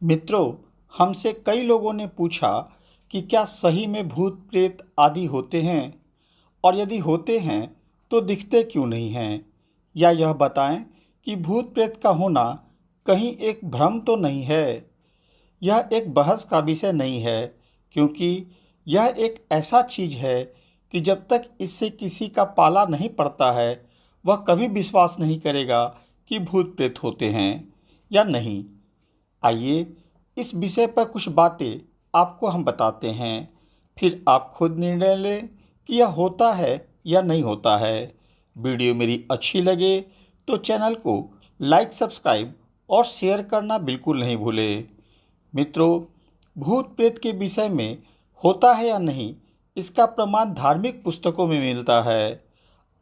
मित्रों, हमसे कई लोगों ने पूछा कि क्या सही में भूत प्रेत आदि होते हैं और यदि होते हैं तो दिखते क्यों नहीं हैं, या यह बताएं कि भूत प्रेत का होना कहीं एक भ्रम तो नहीं है। यह एक बहस का विषय नहीं है, क्योंकि यह एक ऐसा चीज है कि जब तक इससे किसी का पाला नहीं पड़ता है वह कभी विश्वास नहीं करेगा कि भूत प्रेत होते हैं या नहीं। आइए इस विषय पर कुछ बातें आपको हम बताते हैं, फिर आप खुद निर्णय लें कि यह होता है या नहीं होता है। वीडियो मेरी अच्छी लगे तो चैनल को लाइक, सब्सक्राइब और शेयर करना बिल्कुल नहीं भूलें। मित्रों, भूत प्रेत के विषय में होता है या नहीं, इसका प्रमाण धार्मिक पुस्तकों में मिलता है।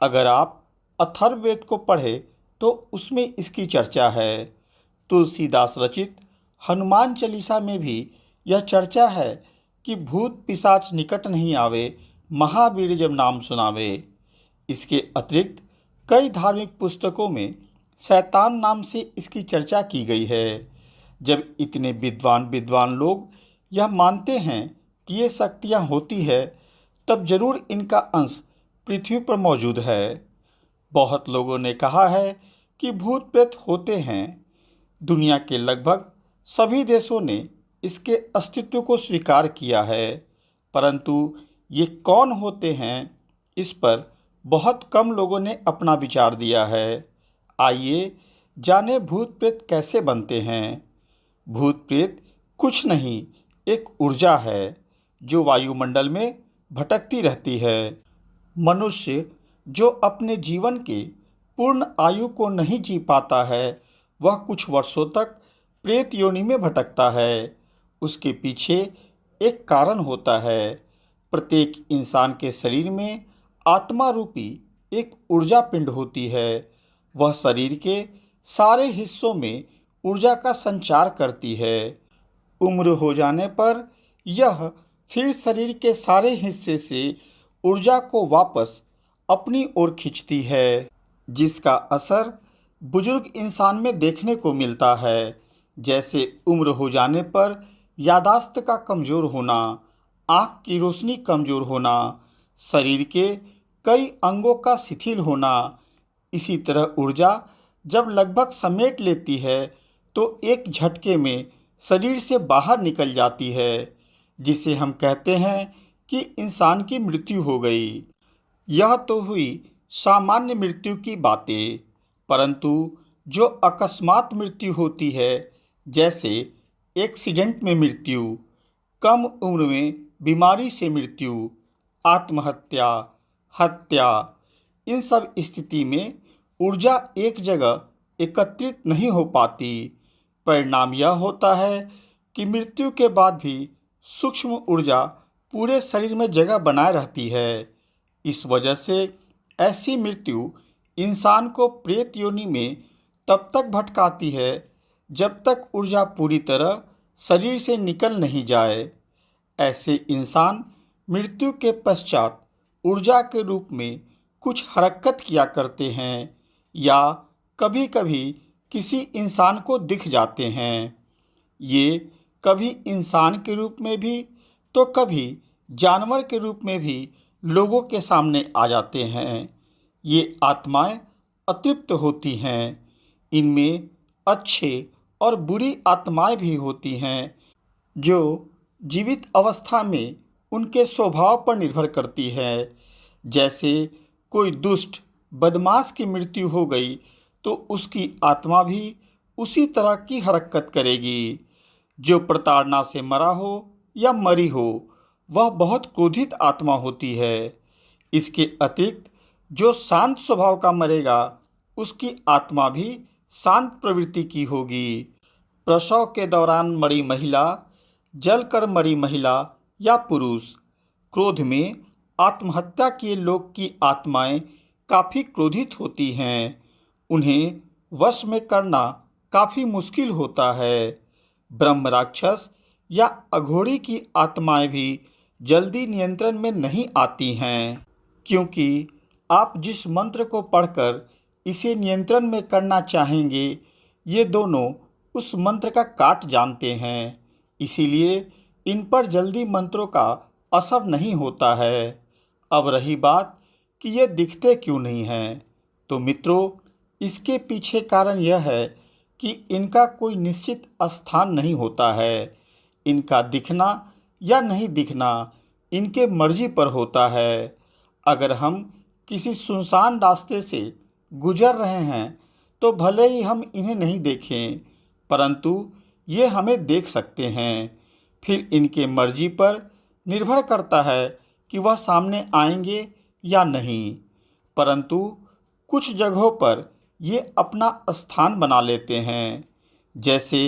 अगर आप अथर्ववेद को पढ़ें तो उसमें इसकी चर्चा है। तुलसीदास रचित हनुमान चालीसा में भी यह चर्चा है कि भूत पिशाच निकट नहीं आवे, महावीर जब नाम सुनावे। इसके अतिरिक्त कई धार्मिक पुस्तकों में शैतान नाम से इसकी चर्चा की गई है। जब इतने विद्वान विद्वान लोग यह मानते हैं कि ये शक्तियाँ होती है, तब जरूर इनका अंश पृथ्वी पर मौजूद है। बहुत लोगों ने कहा है कि भूत प्रेत होते हैं। दुनिया के लगभग सभी देशों ने इसके अस्तित्व को स्वीकार किया है, परंतु ये कौन होते हैं, इस पर बहुत कम लोगों ने अपना विचार दिया है। आइए जाने भूत प्रेत कैसे बनते हैं। भूत प्रेत कुछ नहीं, एक ऊर्जा है जो वायुमंडल में भटकती रहती है। मनुष्य जो अपने जीवन के पूर्ण आयु को नहीं जी पाता है, वह कुछ वर्षों तक प्रेत योनि में भटकता है। उसके पीछे एक कारण होता है। प्रत्येक इंसान के शरीर में आत्मा रूपी एक ऊर्जा पिंड होती है। वह शरीर के सारे हिस्सों में ऊर्जा का संचार करती है। उम्र हो जाने पर यह फिर शरीर के सारे हिस्से से ऊर्जा को वापस अपनी ओर खींचती है, जिसका असर बुजुर्ग इंसान में देखने को मिलता है। जैसे उम्र हो जाने पर यादाश्त का कमज़ोर होना, आँख की रोशनी कमज़ोर होना, शरीर के कई अंगों का शिथिल होना। इसी तरह ऊर्जा जब लगभग समेट लेती है तो एक झटके में शरीर से बाहर निकल जाती है, जिसे हम कहते हैं कि इंसान की मृत्यु हो गई। यह तो हुई सामान्य मृत्यु की बातें, परंतु जो अकस्मात मृत्यु होती है, जैसे एक्सीडेंट में मृत्यु, कम उम्र में बीमारी से मृत्यु, आत्महत्या, हत्या, इन सब स्थिति में ऊर्जा एक जगह एकत्रित नहीं हो पाती। परिणाम यह होता है कि मृत्यु के बाद भी सूक्ष्म ऊर्जा पूरे शरीर में जगह बनाए रहती है। इस वजह से ऐसी मृत्यु इंसान को प्रेत योनि में तब तक भटकाती है जब तक ऊर्जा पूरी तरह शरीर से निकल नहीं जाए। ऐसे इंसान मृत्यु के पश्चात ऊर्जा के रूप में कुछ हरकत किया करते हैं या कभी-कभी किसी इंसान को दिख जाते हैं। ये कभी इंसान के रूप में भी तो कभी जानवर के रूप में भी लोगों के सामने आ जाते हैं। ये आत्माएं अतृप्त होती हैं। इनमें अच्छे और बुरी आत्माएं भी होती हैं, जो जीवित अवस्था में उनके स्वभाव पर निर्भर करती है। जैसे कोई दुष्ट बदमाश की मृत्यु हो गई तो उसकी आत्मा भी उसी तरह की हरकत करेगी। जो प्रताड़ना से मरा हो या मरी हो, वह बहुत क्रोधित आत्मा होती है। इसके अतिरिक्त जो शांत स्वभाव का मरेगा, उसकी आत्मा भी शांत प्रवृत्ति की होगी। प्रसव के दौरान मरी महिला, जलकर मरी महिला या पुरुष, क्रोध में आत्महत्या किए लोग की आत्माएं काफ़ी क्रोधित होती हैं। उन्हें वश में करना काफ़ी मुश्किल होता है। ब्रह्म राक्षस या अघोरी की आत्माएं भी जल्दी नियंत्रण में नहीं आती हैं, क्योंकि आप जिस मंत्र को पढ़कर इसे नियंत्रण में करना चाहेंगे, ये दोनों उस मंत्र का काट जानते हैं, इसीलिए इन पर जल्दी मंत्रों का असर नहीं होता है। अब रही बात कि ये दिखते क्यों नहीं हैं, तो मित्रों, इसके पीछे कारण यह है कि इनका कोई निश्चित स्थान नहीं होता है। इनका दिखना या नहीं दिखना इनके मर्जी पर होता है। अगर हम किसी सुनसान रास्ते से गुजर रहे हैं तो भले ही हम इन्हें नहीं देखें, परंतु ये हमें देख सकते हैं। फिर इनके मर्जी पर निर्भर करता है कि वह सामने आएंगे या नहीं। परंतु कुछ जगहों पर ये अपना स्थान बना लेते हैं। जैसे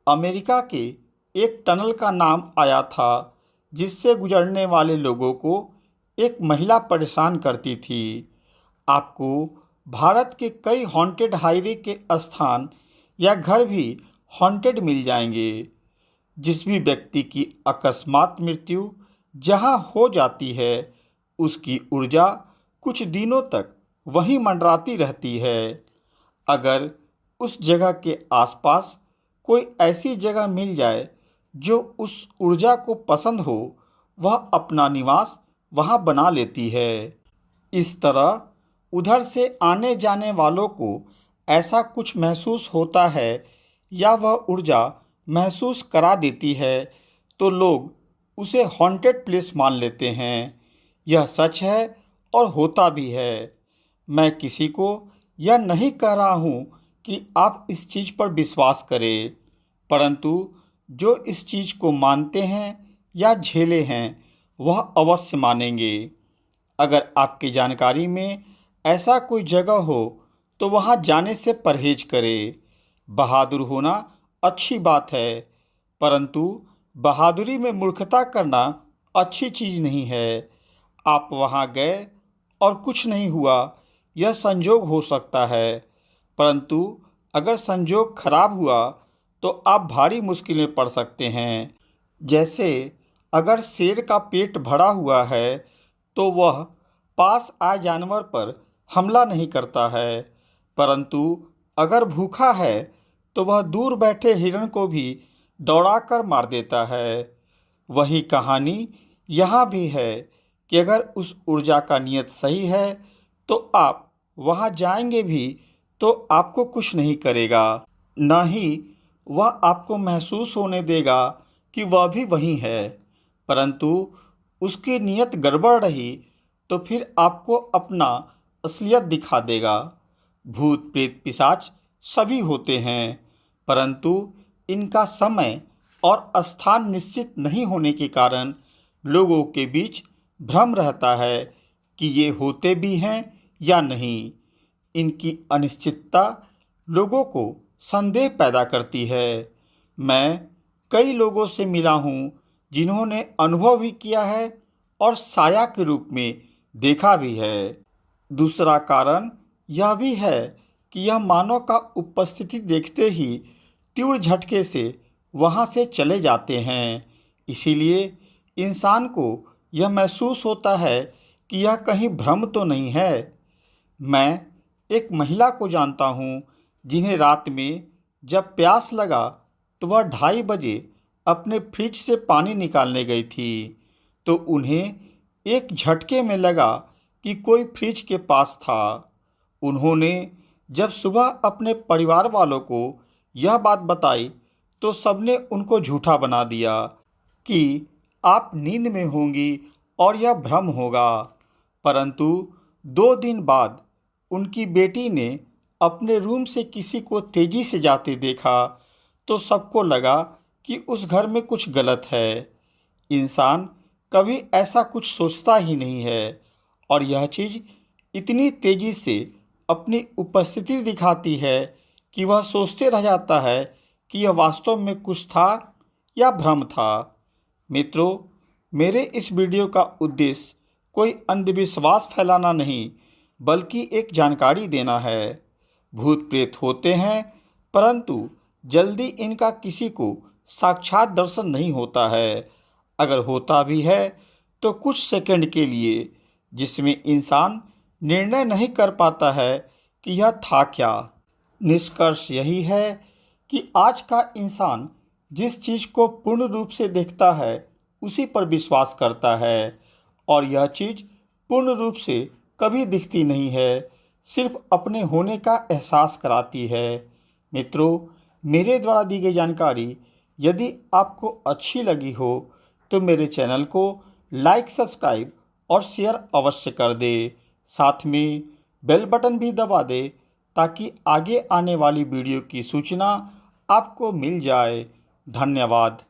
अमेरिका के एक टनल का नाम आया था, जिससे गुजरने वाले लोगों को एक महिला परेशान करती थी। आपको भारत के कई हॉन्टेड हाईवे के स्थान या घर भी हॉन्टेड मिल जाएंगे। जिस भी व्यक्ति की अकस्मात मृत्यु जहां हो जाती है, उसकी ऊर्जा कुछ दिनों तक वहीं मंडराती रहती है। अगर उस जगह के आसपास कोई ऐसी जगह मिल जाए जो उस ऊर्जा को पसंद हो, वह अपना निवास वहां बना लेती है। इस तरह उधर से आने जाने वालों को ऐसा कुछ महसूस होता है या वह ऊर्जा महसूस करा देती है, तो लोग उसे हॉन्टेड प्लेस मान लेते हैं। यह सच है और होता भी है। मैं किसी को यह नहीं कह रहा हूँ कि आप इस चीज़ पर विश्वास करें, परंतु जो इस चीज़ को मानते हैं या झेले हैं, वह अवश्य मानेंगे। अगर आपकी जानकारी में ऐसा कोई जगह हो तो वहाँ जाने से परहेज करें। बहादुर होना अच्छी बात है, परंतु बहादुरी में मूर्खता करना अच्छी चीज़ नहीं है। आप वहाँ गए और कुछ नहीं हुआ, यह संजोग हो सकता है, परंतु अगर संजोग खराब हुआ तो आप भारी मुश्किलें पड़ सकते हैं। जैसे अगर शेर का पेट भरा हुआ है तो वह पास आए जानवर पर हमला नहीं करता है, परंतु अगर भूखा है तो वह दूर बैठे हिरण को भी दौड़ाकर मार देता है। वही कहानी यहाँ भी है कि अगर उस ऊर्जा का नियत सही है तो आप वहाँ जाएंगे भी तो आपको कुछ नहीं करेगा, न ही वह आपको महसूस होने देगा कि वह भी वहीं है। परंतु उसकी नीयत गड़बड़ रही तो फिर आपको अपना असलियत दिखा देगा। भूत प्रेत पिशाच सभी होते हैं, परंतु इनका समय और स्थान निश्चित नहीं होने के कारण लोगों के बीच भ्रम रहता है कि ये होते भी हैं या नहीं। इनकी अनिश्चितता लोगों को संदेह पैदा करती है। मैं कई लोगों से मिला हूँ जिन्होंने अनुभव भी किया है और साया के रूप में देखा भी है। दूसरा कारण यह भी है कि यह मानव का उपस्थिति देखते ही तीव्र झटके से वहाँ से चले जाते हैं। इसीलिए इंसान को यह महसूस होता है कि यह कहीं भ्रम तो नहीं है। मैं एक महिला को जानता हूँ जिन्हें रात में जब प्यास लगा तो वह 2:30 बजे अपने फ्रिज से पानी निकालने गई थी, तो उन्हें एक झटके में लगा कि कोई फ्रिज के पास था। उन्होंने जब सुबह अपने परिवार वालों को यह बात बताई तो सबने उनको झूठा बना दिया कि आप नींद में होंगी और यह भ्रम होगा। परंतु 2 दिन बाद उनकी बेटी ने अपने रूम से किसी को तेजी से जाते देखा तो सबको लगा कि उस घर में कुछ गलत है। इंसान कभी ऐसा कुछ सोचता ही नहीं है और यह चीज़ इतनी तेज़ी से अपनी उपस्थिति दिखाती है कि वह सोचते रह जाता है कि यह वास्तव में कुछ था या भ्रम था। मित्रों, मेरे इस वीडियो का उद्देश्य कोई अंधविश्वास फैलाना नहीं, बल्कि एक जानकारी देना है। भूत प्रेत होते हैं, परंतु जल्दी इनका किसी को साक्षात दर्शन नहीं होता है। अगर होता भी है तो कुछ सेकंड के लिए, जिसमें इंसान निर्णय नहीं कर पाता है कि यह था क्या। निष्कर्ष यही है कि आज का इंसान जिस चीज़ को पूर्ण रूप से देखता है उसी पर विश्वास करता है और यह चीज़ पूर्ण रूप से कभी दिखती नहीं है, सिर्फ अपने होने का एहसास कराती है। मित्रों, मेरे द्वारा दी गई जानकारी यदि आपको अच्छी लगी हो तो मेरे चैनल को लाइक, सब्सक्राइब और शेयर अवश्य कर दे। साथ में बेल बटन भी दबा दे ताकि आगे आने वाली वीडियो की सूचना आपको मिल जाए। धन्यवाद।